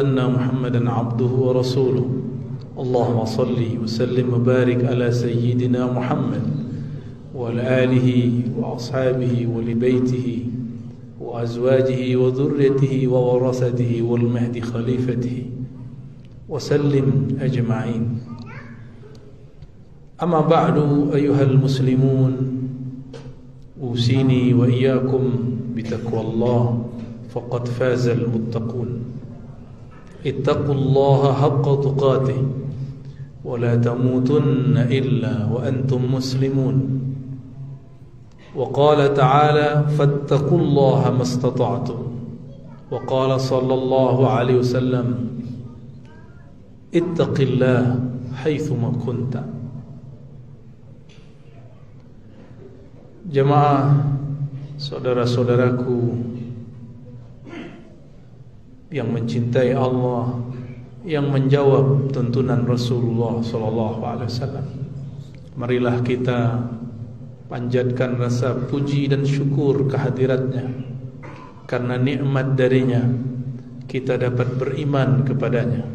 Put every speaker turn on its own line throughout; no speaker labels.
أن محمدا عبده ورسوله اللهم صل وسلم وبارك على سيدنا محمد وعلى آله وأصحابه ولبيته وأزواجه وذريته وورثته والمهد خليفته وسلم أجمعين. أما بعد أيها المسلمون، أوصيني وإياكم بتقوى الله فقد فاز المتقون. اتقوا الله حق تقاته ولا تموتن إلا وأنتم مسلمون. وقال تعالى فاتقوا الله ما استطعتم. وقال صلى الله عليه وسلم اتق الله حيثما كنت. Jemaah, saudara-saudaraku yang mencintai Allah, yang menjawab tuntunan Rasulullah SAW, marilah kita panjatkan rasa puji dan syukur kehadiratnya. Karena nikmat darinya kita dapat beriman kepadanya.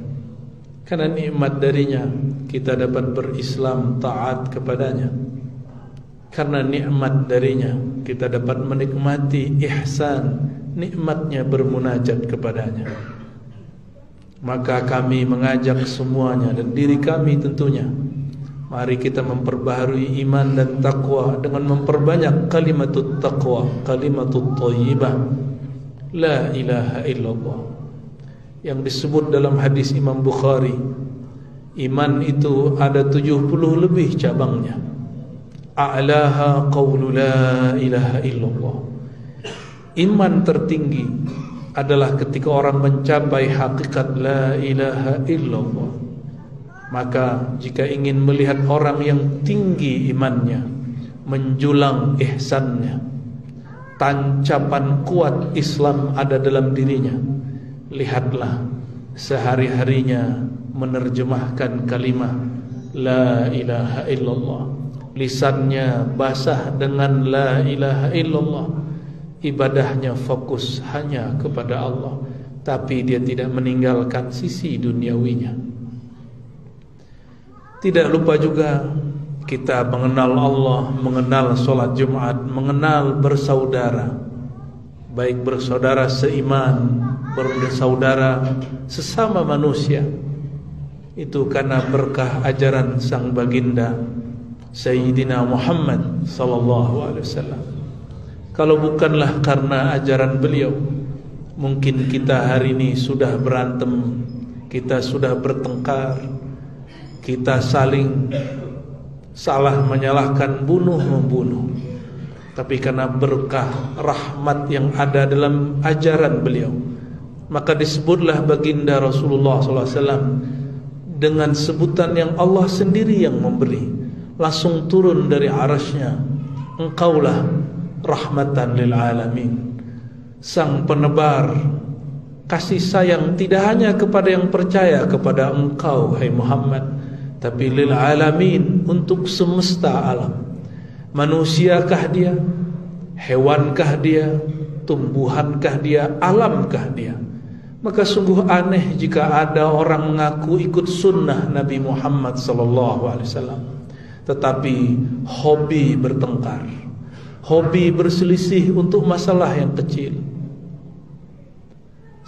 Karena nikmat darinya kita dapat berislam taat kepadanya. Karena nikmat darinya kita dapat menikmati ihsan, nikmatnya bermunajat kepadanya. Maka kami mengajak semuanya dan diri kami tentunya, mari kita memperbaharui iman dan taqwa dengan memperbanyak kalimatut taqwa, kalimatut thayyibah, la ilaha illallah, yang disebut dalam hadis Imam Bukhari. Iman itu ada 70 lebih cabangnya. A'laha qawlu la ilaha illallah. Iman tertinggi adalah ketika orang mencapai hakikat la ilaha illallah. Maka jika ingin melihat orang yang tinggi imannya, menjulang ihsannya, tancapan kuat Islam ada dalam dirinya, lihatlah sehari-harinya menerjemahkan kalimat la ilaha illallah. Lisannya basah dengan la ilaha illallah. Ibadahnya fokus hanya kepada Allah, tapi dia tidak meninggalkan sisi duniawinya. Tidak lupa juga kita mengenal Allah, mengenal sholat Jumat, mengenal bersaudara, baik bersaudara seiman, bersaudara sesama manusia. Itu karena berkah ajaran sang baginda Sayyidina Muhammad sallallahu alaihi wasallam. Kalau bukanlah karena ajaran beliau, mungkin kita hari ini sudah berantem, kita sudah bertengkar, kita saling salah menyalahkan, bunuh-membunuh. Tapi karena berkah rahmat yang ada dalam ajaran beliau, maka disebutlah baginda Rasulullah SAW dengan sebutan yang Allah sendiri yang memberi. Langsung turun dari arasy-Nya, engkaulah rahmatan lil alamin, sang penebar kasih sayang tidak hanya kepada yang percaya kepada engkau hai Muhammad, tapi lil alamin, untuk semesta alam. Manusiakah dia, hewankah dia, tumbuhankah dia, alamkah dia? Maka sungguh aneh jika ada orang mengaku ikut sunnah Nabi Muhammad SAW, tetapi hobi bertengkar, hobi berselisih untuk masalah yang kecil.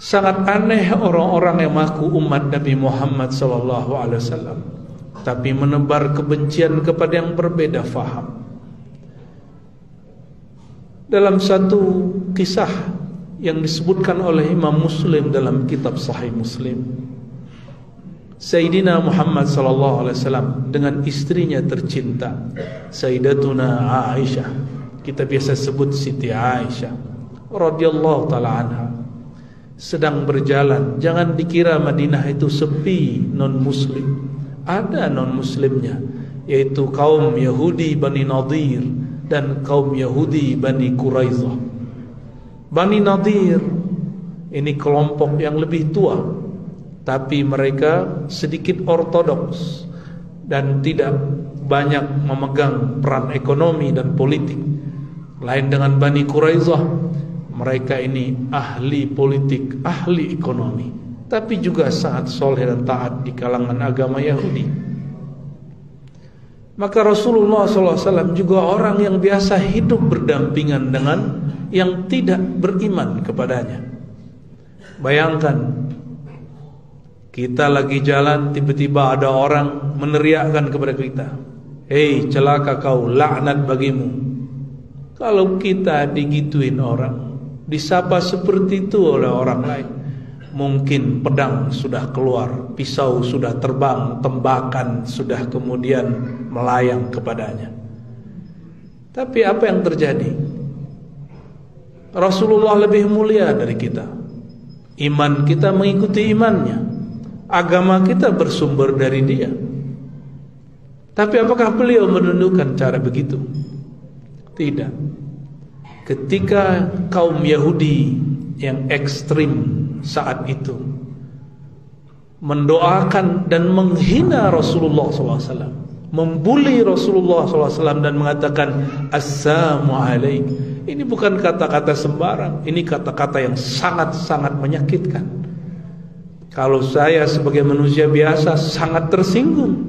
Sangat aneh orang-orang yang mengaku umat Nabi Muhammad SAW, tapi menebar kebencian kepada yang berbeda faham. Dalam satu kisah yang disebutkan oleh Imam Muslim dalam kitab Sahih Muslim, Sayyidina Muhammad SAW dengan istrinya tercinta Sayyidatuna Aisyah, kita biasa sebut Siti Aisyah radhiyallahu ta'ala anha, sedang berjalan. Jangan dikira Madinah itu sepi non muslim, ada non muslimnya, yaitu kaum Yahudi Bani Nadir dan kaum Yahudi Bani Quraizah. Bani Nadir ini kelompok yang lebih tua, tapi mereka sedikit ortodoks dan tidak banyak memegang peran ekonomi dan politik. Lain dengan Bani Quraizah, mereka ini ahli politik, ahli ekonomi. tapi juga sangat soleh dan taat di kalangan agama Yahudi. Maka Rasulullah SAW juga orang yang biasa hidup berdampingan dengan yang tidak beriman kepadanya. Bayangkan, kita lagi jalan, tiba-tiba ada orang meneriakkan kepada kita, "Hei, celaka kau, laknat bagimu." Kalau kita digituin orang, disapa seperti itu oleh orang lain, mungkin pedang sudah keluar, pisau sudah terbang, tembakan sudah kemudian melayang kepadanya. Tapi apa yang terjadi? Rasulullah lebih mulia dari kita. Iman kita mengikuti imannya. Agama kita bersumber dari dia. Tapi apakah beliau menundukkan cara begitu? Tidak. Ketika kaum Yahudi yang ekstrim saat itu mendoakan dan menghina Rasulullah SAW, membuli Rasulullah SAW dan mengatakan assalamu alaik, ini bukan kata-kata sembarang, ini kata-kata yang sangat-sangat menyakitkan. Kalau saya sebagai manusia biasa sangat tersinggung,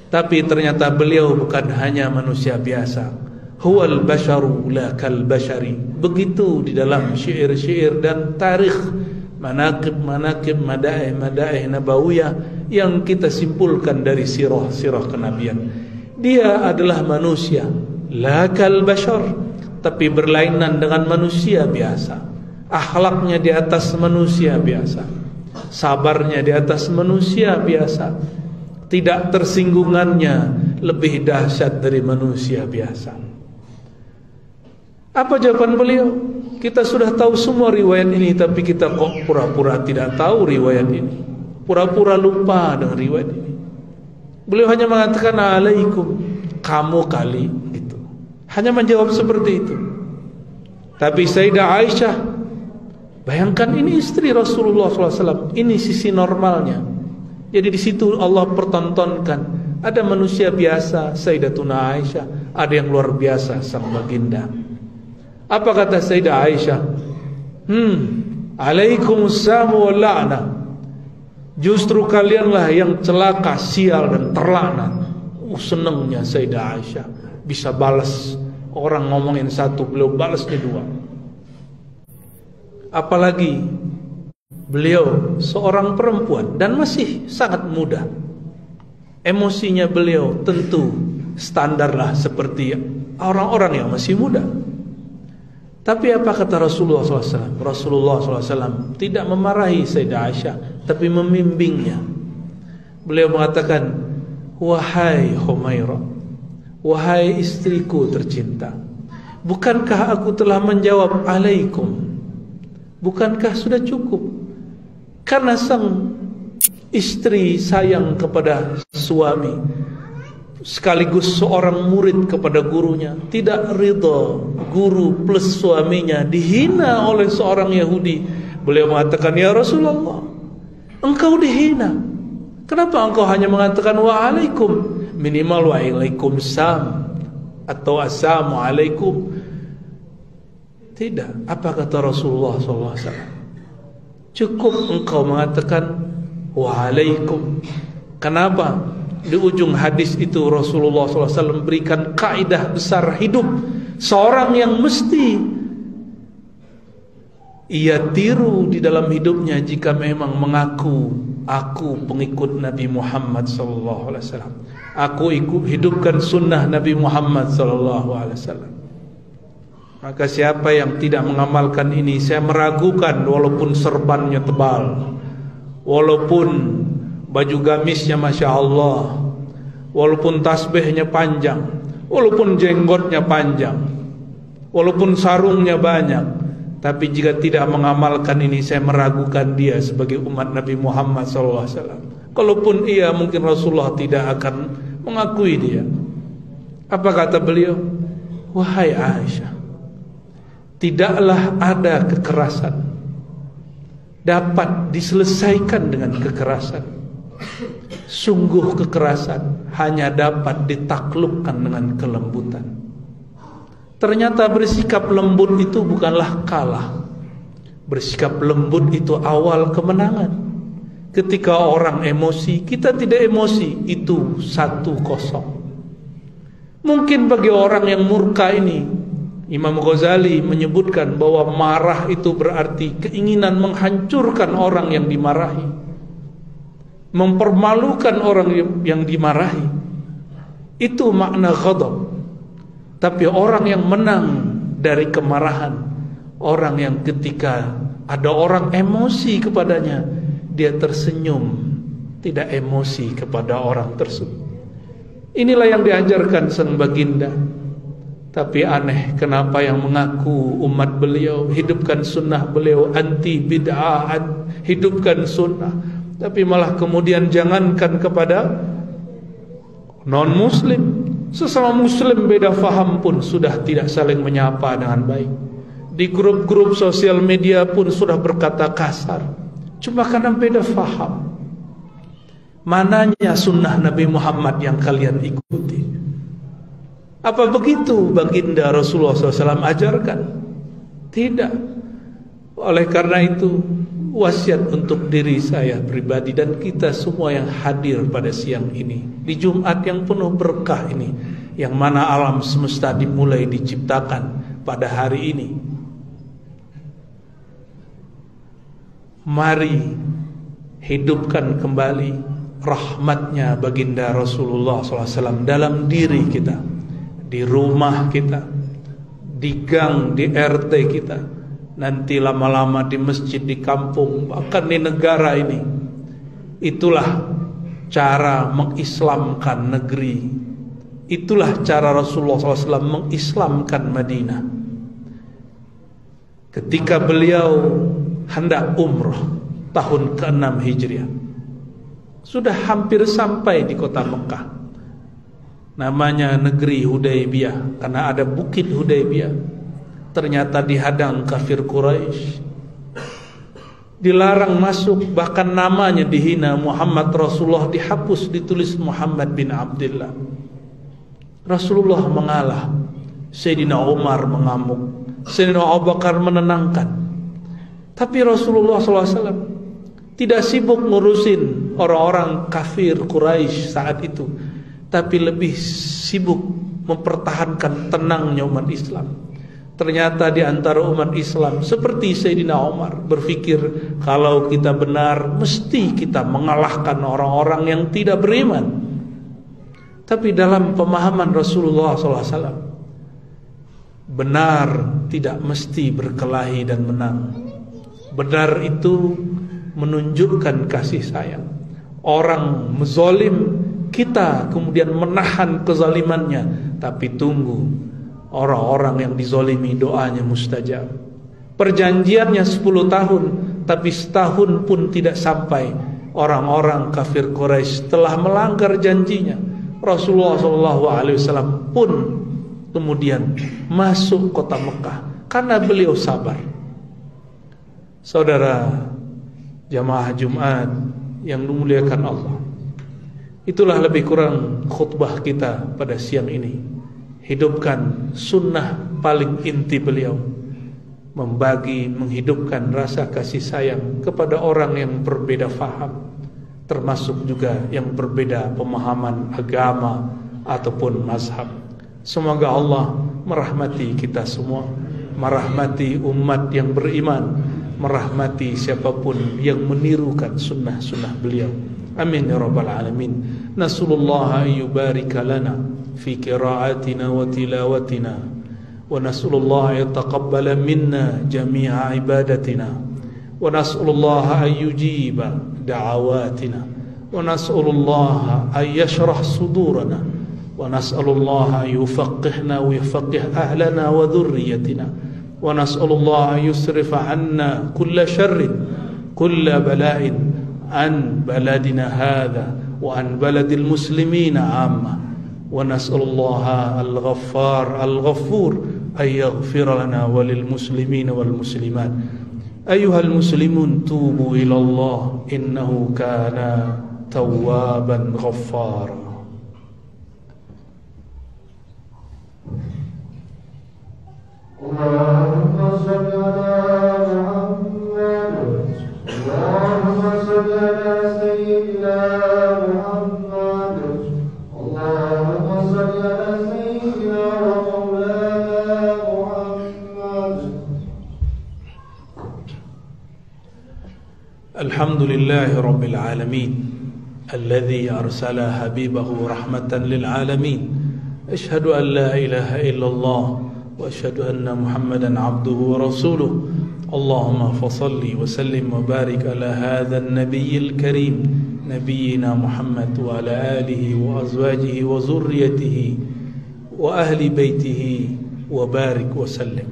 tapi ternyata beliau bukan hanya manusia biasa. Huwal basharu la kal bashari. Begitu di dalam syair-syair dan tarikh, manaqib-manaqib, madaih-madaih nabawiyah yang kita simpulkan dari sirah-sirah kenabian. Dia adalah manusia, la kal bashar, tapi berlainan dengan manusia biasa. Akhlaknya di atas manusia biasa, sabarnya di atas manusia biasa, tidak tersinggungannya lebih dahsyat dari manusia biasa. Apa jawaban beliau? Kita sudah tahu semua riwayat ini, tapi kita kok pura-pura tidak tahu riwayat ini, pura-pura lupa dengan riwayat ini. Beliau hanya mengatakan alaikum, kamu kali itu, hanya menjawab seperti itu. Tapi Sayyidah Aisyah, bayangkan ini istri Rasulullah SAW, ini sisi normalnya. Jadi di situ Allah pertontonkan, ada manusia biasa Sayyidatuna Aisyah, ada yang luar biasa sang baginda. Apa kata Sayyidah Aisyah? Alaikumussalam wal la'nah. Justru kalianlah yang celaka, sial dan terlaknat. Senangnya Sayyidah Aisyah bisa balas, orang ngomongin satu, beliau balasnya dua. Apalagi beliau seorang perempuan dan masih sangat muda. Emosinya beliau tentu standarlah seperti orang-orang yang masih muda. Tapi apa kata Rasulullah SAW? Rasulullah SAW tidak memarahi Sayyidah Aisyah, tapi membimbingnya. Beliau mengatakan, wahai Humairah, wahai istriku tercinta, bukankah aku telah menjawab alaikum? Bukankah sudah cukup? Karena sang istri sayang kepada suami, sekaligus seorang murid kepada gurunya, tidak ridha guru plus suaminya dihina oleh seorang Yahudi. Beliau mengatakan, ya Rasulullah, engkau dihina, kenapa engkau hanya mengatakan wa'alaikum? Minimal wa'alaikumsalam atau assalamu alaikum. Tidak. Apa kata Rasulullah SAW? Cukup engkau mengatakan wa'alaikum. Kenapa? Di ujung hadis itu Rasulullah SAW memberikan kaidah besar hidup seorang yang mesti ia tiru di dalam hidupnya jika memang mengaku aku pengikut Nabi Muhammad SAW. Aku hidupkan sunnah Nabi Muhammad SAW. Maka siapa yang tidak mengamalkan ini, saya meragukan, walaupun serbannya tebal, walaupun baju gamisnya Masya Allah, walaupun tasbihnya panjang, walaupun jenggotnya panjang, walaupun sarungnya banyak, tapi jika tidak mengamalkan ini, saya meragukan dia sebagai umat Nabi Muhammad SAW. Kalaupun ia, mungkin Rasulullah tidak akan mengakui dia. Apa kata beliau? Wahai Aisyah, tidaklah ada kekerasan dapat diselesaikan dengan kekerasan. Sungguh kekerasan hanya dapat ditaklukkan dengan kelembutan. Ternyata bersikap lembut itu bukanlah kalah, Bersikap lembut itu awal kemenangan. Ketika orang emosi, kita tidak emosi, itu 1-0. Mungkin bagi orang yang murka ini, Imam Ghazali menyebutkan bahwa marah itu berarti keinginan menghancurkan orang yang dimarahi, mempermalukan orang yang dimarahi. Itu makna ghadab. Tapi orang yang menang dari kemarahan, orang yang ketika ada orang emosi kepadanya, dia tersenyum, tidak emosi kepada orang tersebut. Inilah yang diajarkan sang baginda. Tapi aneh, kenapa yang mengaku umat beliau, hidupkan sunnah beliau, anti bid'ah, hidupkan sunnah, tapi malah kemudian jangankan kepada non-muslim, sesama muslim beda faham pun sudah tidak saling menyapa dengan baik. Di grup-grup sosial media pun sudah berkata kasar, cuma karena beda faham. Mananya sunnah Nabi Muhammad yang kalian ikuti? Apa begitu baginda Rasulullah SAW ajarkan? Tidak. Oleh karena itu, wasiat untuk diri saya pribadi dan kita semua yang hadir pada siang ini, di Jumat yang penuh berkah ini, yang mana alam semesta dimulai diciptakan pada hari ini. Mari hidupkan kembali rahmatnya baginda Rasulullah SAW dalam diri kita, di rumah kita, di gang, di RT kita, nanti lama-lama di masjid, di kampung, bahkan di negara ini. Itulah cara mengislamkan negeri. Itulah cara Rasulullah SAW mengislamkan Madinah. Ketika beliau hendak umrah tahun ke-6 Hijriah, sudah hampir sampai di kota Mekah. Namanya negeri Hudaybiyah, karena ada bukit Hudaybiyah. Ternyata dihadang kafir Quraisy, dilarang masuk, bahkan namanya dihina. Muhammad Rasulullah dihapus, ditulis Muhammad bin Abdullah. Rasulullah mengalah, Sayyidina Umar mengamuk, Sayyidina Abu Bakar menenangkan. Tapi Rasulullah SAW tidak sibuk ngurusin orang-orang kafir Quraisy saat itu, tapi lebih sibuk mempertahankan tenangnya umat Islam. Ternyata di antara umat Islam seperti Sayyidina Umar berpikir, kalau kita benar mesti kita mengalahkan orang-orang yang tidak beriman. Tapi dalam pemahaman Rasulullah SAW, benar tidak mesti berkelahi dan menang. Benar itu menunjukkan kasih sayang. Orang menzalim, kita kemudian menahan kezalimannya. Tapi tunggu, orang-orang yang dizalimi doanya mustajab. Perjanjiannya 10 tahun, tapi setahun pun tidak sampai. Orang-orang kafir Quraisy telah melanggar janjinya. Rasulullah SAW pun kemudian masuk kota Mekah karena beliau sabar. Saudara jamaah Jumat yang dimuliakan Allah, itulah lebih kurang khutbah kita pada siang ini. Hidupkan sunnah paling inti beliau, membagi, menghidupkan rasa kasih sayang kepada orang yang berbeda faham, termasuk juga yang berbeda pemahaman agama ataupun mazhab. Semoga Allah merahmati kita semua, merahmati umat yang beriman, merahmati siapapun yang menirukan sunnah-sunnah beliau. Amin ya rabbal alamin. Nasallallahu yubarika lana fi qiraatina wa tilawatina, wa nasallallahu yataqabbala minna jami'a ibadatina, wa nasallallahu an yujiba da'awatina, wa nasallallahu an yashrah sudurana, wa nasallallahu an yufaqqihna wa yufaqqih ahlana wa dhurriyyatina, wa nasallallahu an yusrifa 'anna kulla sharrin kulla bala'in an baladina hadha wa an baladil muslimina 'amma, wa nasallallahu al-ghaffar al-ghafur ay yaghfir lana wa lil muslimina wal muslimat. Ayyuhal muslimun tubu ila Allah innahu kana tawwaban ghaffara. Allahumma shalli ala Muhammad
صل على سيدنا محمد اللهم صل على سيدنا ومولانا محمد.
الحمد لله رب العالمين الذي أرسل حبيبه رحمة للعالمين. أشهد أن لا إله إلا الله وأشهد أن محمدا عبده ورسوله. اللهم فصل وسلم وبارك على هذا النبي الكريم نبينا محمد وعلى آله وأزواجه وذريته وأهل بيته وبارك وسلم.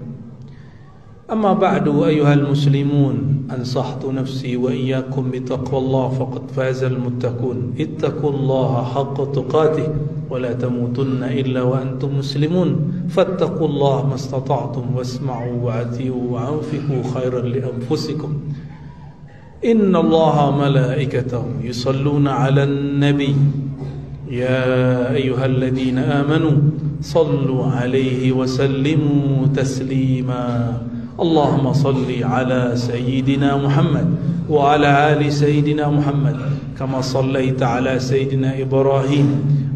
أما بعد أيها المسلمون، أنصحت نفسي وإياكم بتقوى الله فقد فاز المتقون. اتقوا الله حق تقاته ولا تموتن إلا وأنتم مسلمون. فاتقوا الله ما استطعتم واسمعوا وأطيعوا وأنفقوا خيرا لأنفسكم. إن الله ملائكته يصلون على النبي يا أيها الذين آمنوا صلوا عليه وسلموا تسليما. اللهم صل على سيدنا محمد وعلى آل سيدنا محمد كما صليت على سيدنا إبراهيم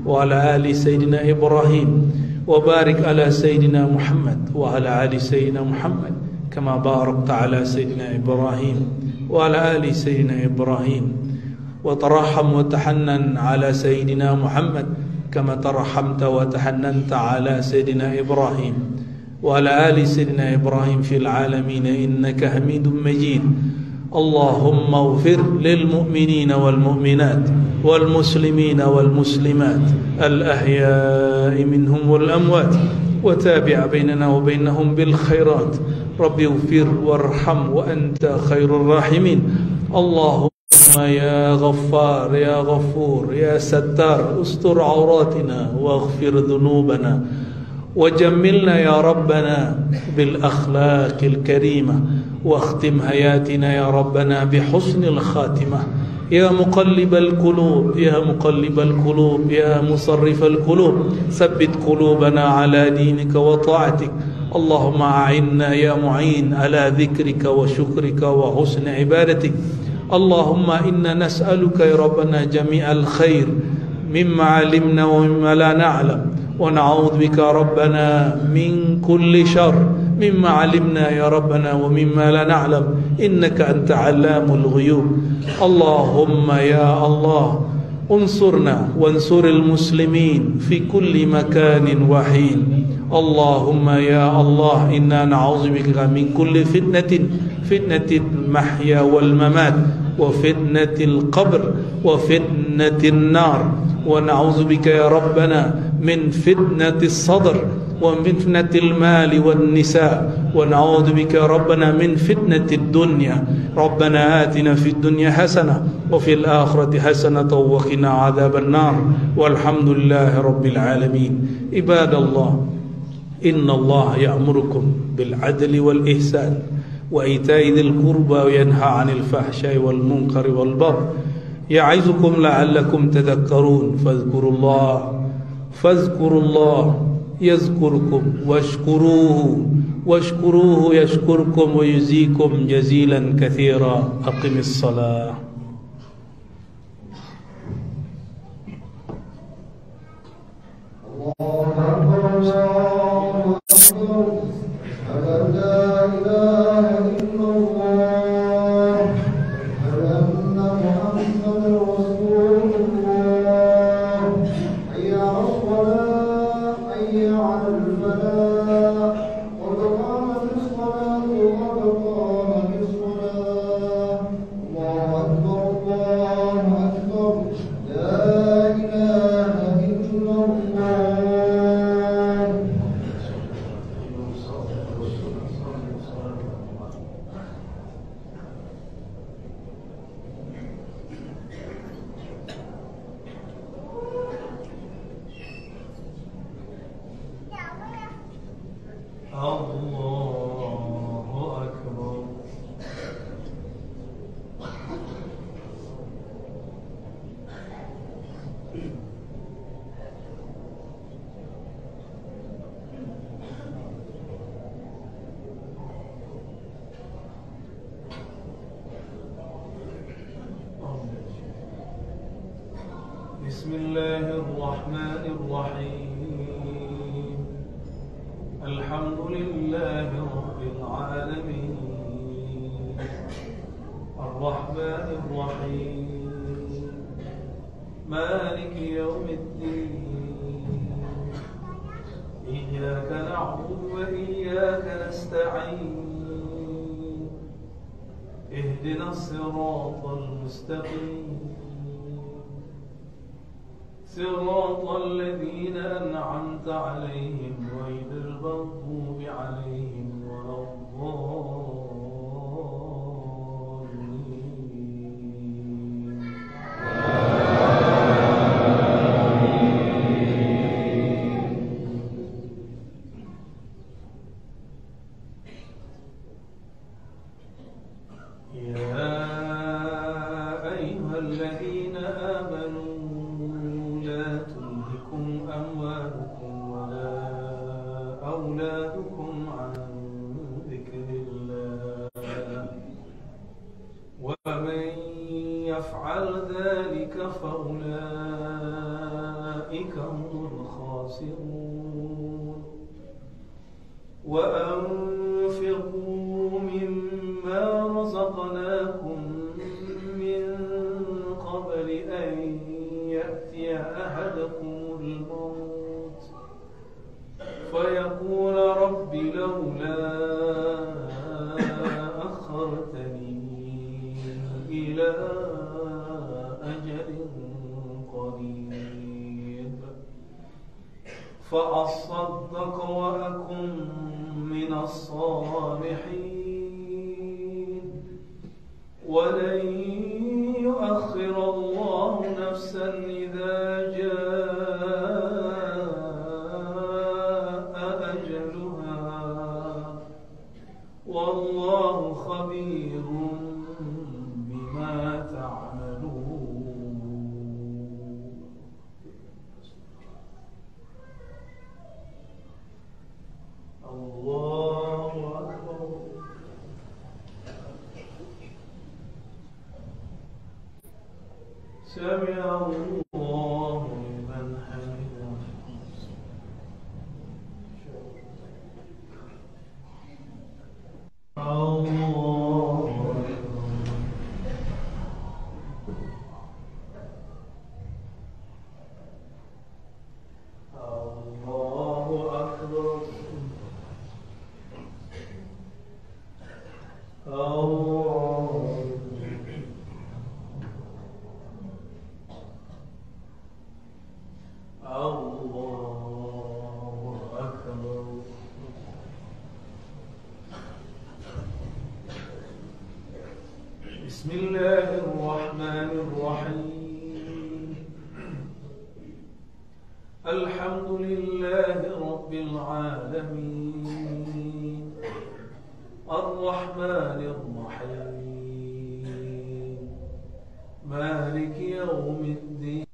وعلى آل سيدنا إبراهيم وبارك على سيدنا محمد وعلى آل سيدنا محمد كما باركت على سيدنا إبراهيم وعلى آل سيدنا إبراهيم وترحم وتحنن على سيدنا محمد كما ترحمت وتحننت على سيدنا إبراهيم وعلى آل سيدنا إبراهيم في العالمين إنك حميد مجيد. اللهم اغفر للمؤمنين والمؤمنات والمسلمين والمسلمات الأحياء منهم والأموات وتابع بيننا وبينهم بالخيرات. رب اغفر وارحم وأنت خير الراحمين. اللهم يا غفار يا غفور يا ستار استر عوراتنا واغفر ذنوبنا وجملنا يا ربنا بالأخلاق الكريمة واختم حياتنا يا ربنا بحسن الخاتمة. يا مقلب القلوب يا مقلب القلوب يا مصرف القلوب ثبت قلوبنا على دينك وطاعتك. اللهم أعنا يا معين على ذكرك وشكرك وحسن عبادتك. اللهم إنا نسألك يا ربنا جميع الخير مما علمنا ومما لا نعلم ونعوذ بك ربنا من كل شر مما علمنا يا ربنا ومما لا نعلم إنك أنت علام الغيوب. اللهم يا الله انصرنا وانصر المسلمين في كل مكان وحين. اللهم يا الله إنا نعوذ بك من كل فتنة المحيا والممات وفتنة القبر وفتنة النار. ونعوذ بك يا ربنا من فتنة الصدر ومن فتنة المال والنساء. ونعوذ بك يا ربنا من فتنة الدنيا. ربنا آتنا في الدنيا حسنة وفي الآخرة حسنة وقنا عذاب النار. والحمد لله رب العالمين. عباد الله، إن الله يأمركم بالعدل والإحسان وإيتاء ذي القربى وينهى عن الفحشاء والمنكر والبغي يعظكم لعلكم تذكرون. فاذكروا الله يذكركم واشكروه يشكركم ويزيكم جزيلا كثيرا. أقم الصلاة. بسم الله الرحمن الرحيم الحمد لله رب العالمين الرحمن الرحيم مالك يوم الدين إياك نعبد وإياك نستعين اهدنا الصراط المستقيم صراط الذين أنعمت عليهم غير المغضوب عليهم ولا الضالين يا أيها الذين آمنوا لا تلهكم أموالكم ولا أولادكم عن ذكر الله ومن يفعل ذلك فأولئك هم الخاسرون وأنفقوا مما رزقناكم من قبل أن يأتي أحدكم الموت فيقول رب لولا أخرتني إلى أجل قريب فأصدق وأكن من الصالحين ولن يؤخر الله نفسا إذا جاء أجلها والله خبير بما تعملون الله أكبر سمع الله لمن حمده الله أكبر بسم الله الرحمن الرحيم الحمد لله رب العالمين الرحمن الرحيم مالك يوم الدين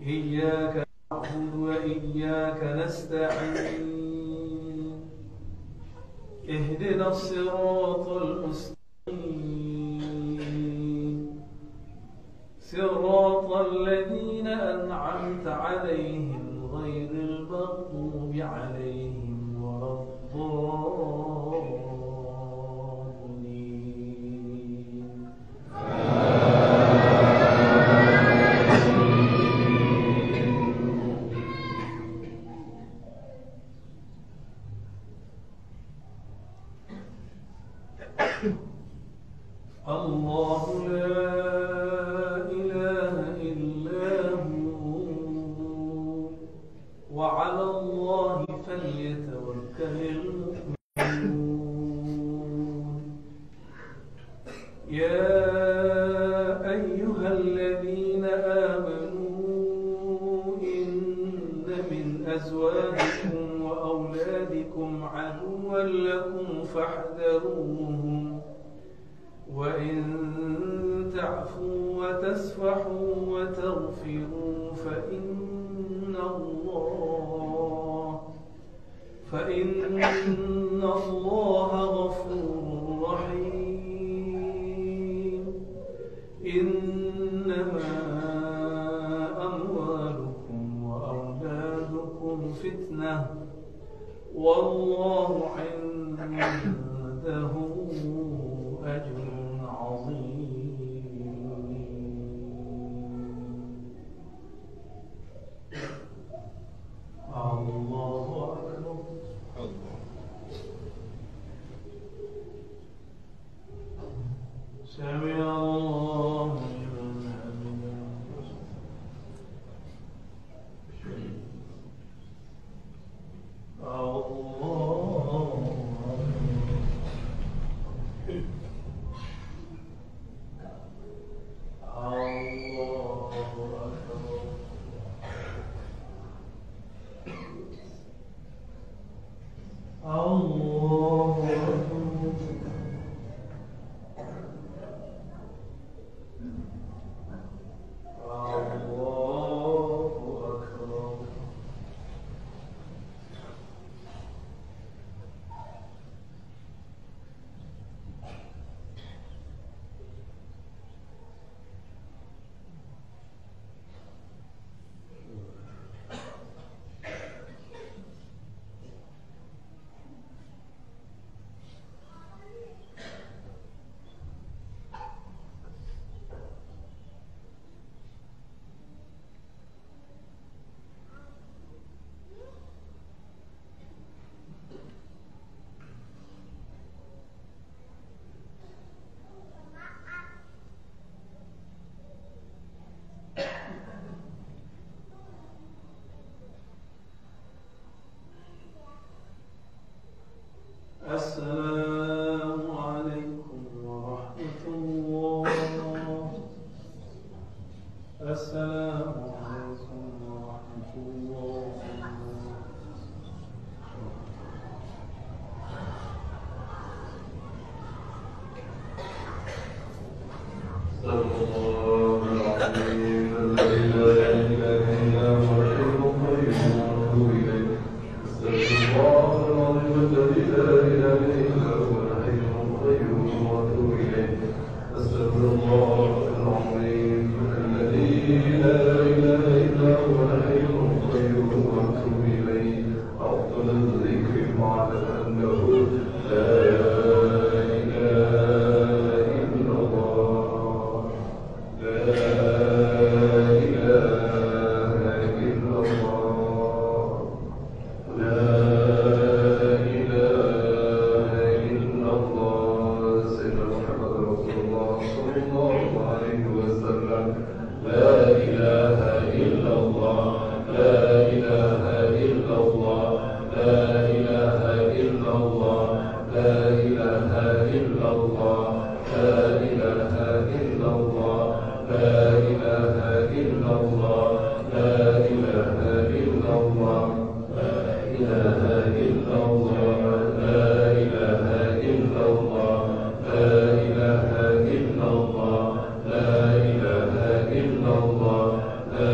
إياك نعبد وإياك نستعين اهدنا الصراط المستقيم صراط الذين أنعمت عليهم غير المغضوب عليهم ولا الضالين الله لا إله إلا هو وعلى الله فليتوكل المؤمنون يا أيها الذين آمنوا إن من أزواجكم وأولادكم عدوا لكم فاحذروهم وإن تعفوا وتصفحوا وتغفروا فإن الله غفور رحيم
إنما أموالكم وأولادكم فتنة والله عنده أجر عظيم. الله أكبر. سمع الله لمن حمده. السلام عليكم ورحمة الله. السلام عليكم ورحمة الله. صلى الله العظيم الذي لا إله إلا هو الحي القيوم وأتوب إليه. استغفر الله العظيم الذي لا إله إلا هو الحي القيوم وأتوب إليه. استغفر الله العظيم الذي لا إله إلا هو الحي القيوم وأتوب إليه. أفضل الذكر بعد أنه لا إله إلا الله. لا إله إلا الله. لا إله إلا الله. سيدنا محمد رسول الله صلى الله عليه وسلم. لا إله إلا الله. لا إله إلا الله. لا إله إلا الله. لا إله إلا الله. لا إله إلا الله. لا إله إلا الله. لا إله إلا الله. لا إله إلا الله. لا إله إلا الله. لا إله إلا الله. لا إله إلا الله. لا إله إلا الله.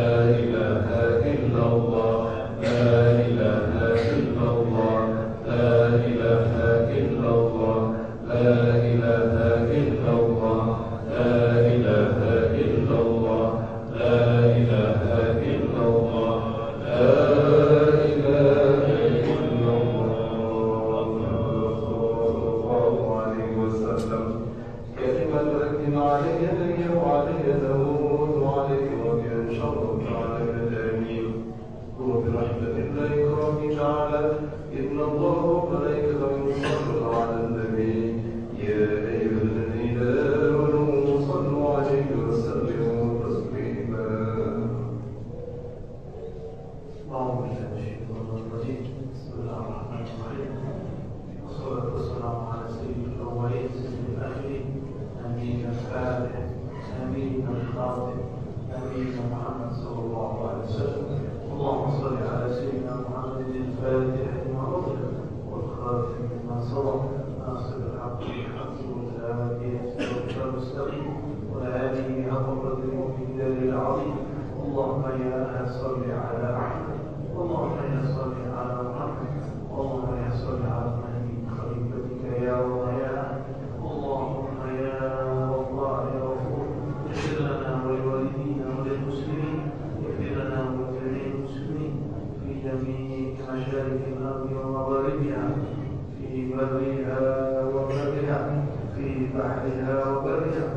لا إله إلا الله. لا إله إلا الله. لا إله إلا الله. لا إله إلا الله. لا إله إلا الله. لا إله إلا الله. صلى الله عليه وسلم. كلمة أكرم علي يدي وعلي داود وعليك ربي شرف على الآمين. وبرحمة الله إكرامي تعالى إن الله وملائكته يصلون على النبي يا أيها الذين آمنوا صلوا عليه وسلموا تسليما. أعوذ بالله من الشيطان الرجيم. بسم الله الرحمن الرحيم. والصلاة والسلام على سيد الأولين سيد الآخرين نبينا الفاتح نبينا الخاتم نبينا محمد صلى الله عليه وسلم. اللهم صل على سيدنا محمد الفاتح لما أغلق والخاتم لما سبق ناصر الحق بالحق والهادي إلى الصراط المستقيم وآله حق قدره ومقداره العظيم. اللهم يا صل على محمد. اللهم يا صل على محمد. اللهم يا صل على محمد خليفتك يا الله يا اللهم يا الله يا غفور. نشهد بحرها وبرها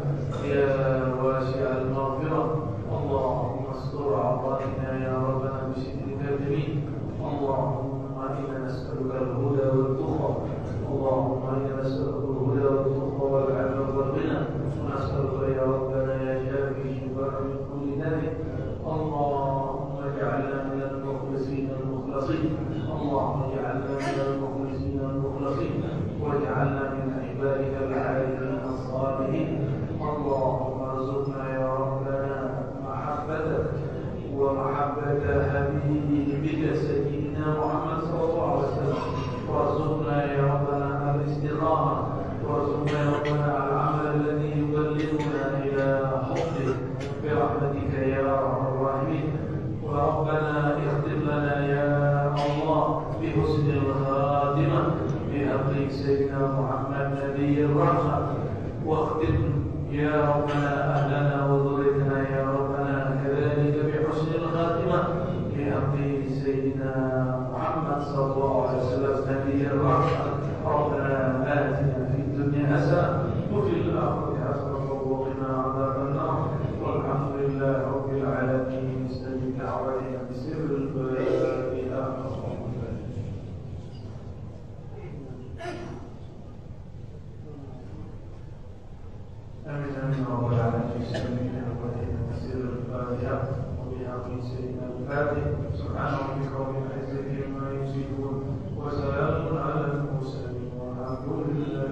يا واسع المغفرة اللهم استر عوراتنا يا ربنا بسترك الجميل اللهم إنا نسألك الهدى والتقى اللهم إنا نسألك الهدى والتقى والعفو والغنى ونسألك يا ربنا يا شافي الشفاء من كل داء اللهم اجعلنا من المخلصين المخلصين اللهم اجعلنا من المخلصين المخلصين واجعلنا من عبادك العارفين الصالحين اللهم ارزقنا يا ربنا محبتك ومحبة حبيبك سيدنا محمد صلى الله عليه وسلم وارزقنا يا ربنا الاستقامة وارزقنا يا ربنا العمل الذي يبلغنا إلى حبك برحمتك يا أرحم الراحمين وربنا اختم لنا يا الله بحسن الخاتمة بحق سيدنا محمد نبي الرحمة واختم يا ربنا أهلنا وذريتنا يا ربنا كذلك بحسن الخاتمة بحق سيدنا محمد صلى الله عليه وسلم نبي الرحمة ربنا آتنا في الدنيا حسنة وفي الآخرة حسنة وقنا عذاب النار والحمد لله رب العالمين استجب دعوتنا بسر الفاتحة آمين آمين رب العالمين استجب دعوتنا بسر الفاتحة وبحق سيدنا الفاتح سبحان ربك رب العزة عما يصفون وسلام على المرسلين والحمد لله